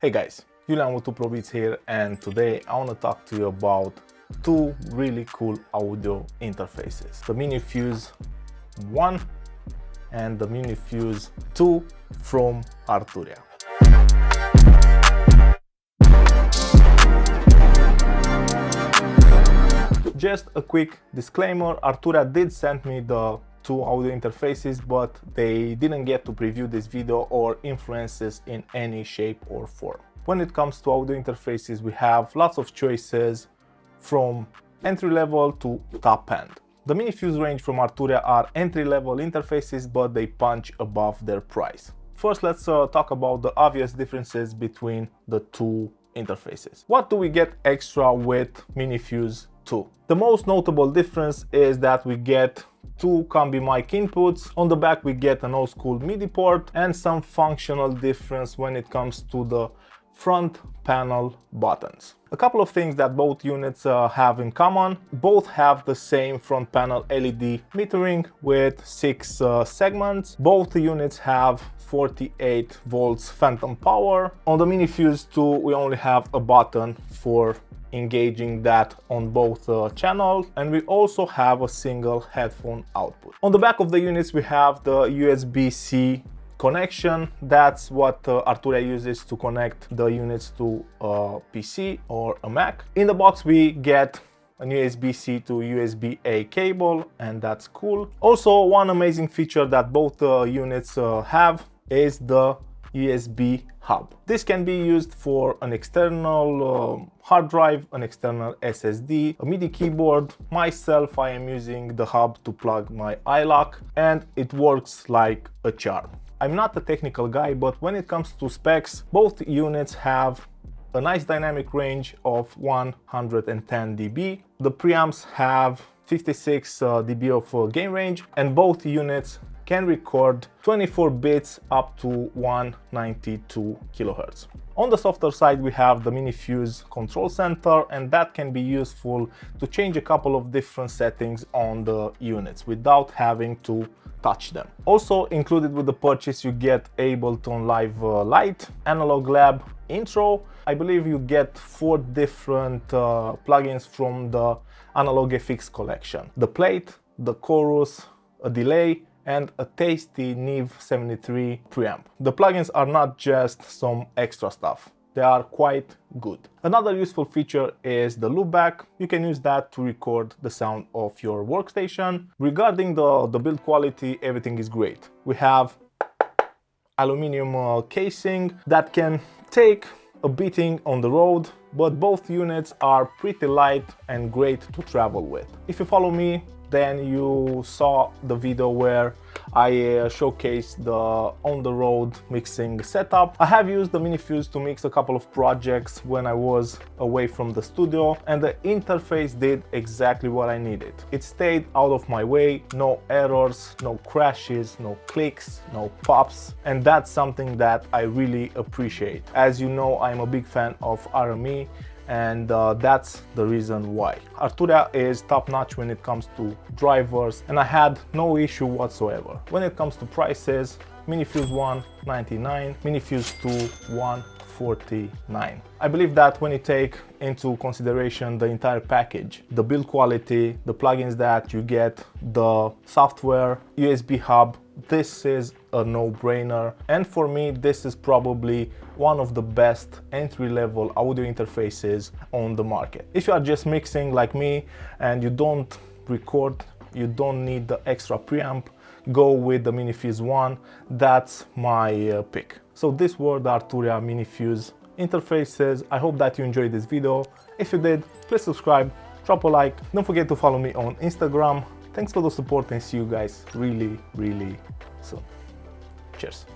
Hey guys, Julian with Tuprobits here, and today I want to talk to you about two really cool audio interfaces. The MiniFuse 1 and the MiniFuse 2 from Arturia. Just a quick disclaimer, Arturia did send me the two audio interfaces, but they didn't get to preview this video or influence this in any shape or form. When it comes to audio interfaces, we have lots of choices from entry level to top end. The MiniFuse range from Arturia are entry level interfaces, but they punch above their price. First, let's talk about the obvious differences between the two interfaces. What do we get extra with MiniFuse 2? The most notable difference is that we get two combi mic inputs. On the back we get an old school MIDI port and some functional difference when it comes to the front panel buttons. A couple of things that both units have in common. Both have the same front panel LED metering with 6 segments. Both units have 48 volts phantom power. On the MiniFuse 2 we only have a button for engaging that on both channels, and we also have a single headphone output. On the back of the units we have the USB-C connection. That's what Arturia uses to connect the units to a PC or a Mac. In the box we get an USB-C to USB-A cable, and that's cool. Also, one amazing feature that both units have is the USB hub. This can be used for an external hard drive, an external SSD, a MIDI keyboard. Myself, I am using the hub to plug my iLock, and it works like a charm. I'm not a technical guy, but when it comes to specs, both units have a nice dynamic range of 110 dB. The preamps have 56 dB of gain range, and both units can record 24 bits up to 192 kHz. On the softer side we have the MiniFuse control center, and that can be useful to change a couple of different settings on the units without having to touch them. Also included with the purchase you get Ableton Live Lite, Analog Lab Intro. I believe you get 4 different plugins from the Analog FX collection. The plate, the chorus, a delay, and a tasty Neve 73 preamp. The plugins are not just some extra stuff, they are quite good. Another useful feature is the Loopback. You can use that to record the sound of your workstation. Regarding the build quality, everything is great. We have aluminum casing that can take a beating on the road, but both units are pretty light and great to travel with. If you follow me, then you saw the video where I showcased the on-the-road mixing setup. I have used the MiniFuse to mix a couple of projects when I was away from the studio, and the interface did exactly what I needed. It stayed out of my way, no errors, no crashes, no clicks, no pops, and that's something that I really appreciate. As you know, I'm a big fan of RME, and that's the reason why. Arturia is top-notch when it comes to drivers, and I had no issue whatsoever. When it comes to prices, MiniFuse 1 $99, MiniFuse 2 $149. I believe that when you take into consideration the entire package, the build quality, the plugins that you get, the software, USB hub, this is a no-brainer, and for me this is probably one of the best entry-level audio interfaces on the market. If you are just mixing like me and you don't record, you don't need the extra preamp, go with the MiniFuse 1. That's my pick. So these were the Arturia MiniFuse interfaces. I hope that you enjoyed this video. If you did, please subscribe, drop a like. Don't forget to follow me on Instagram. Thanks for the support, and see you guys really soon. Cheers.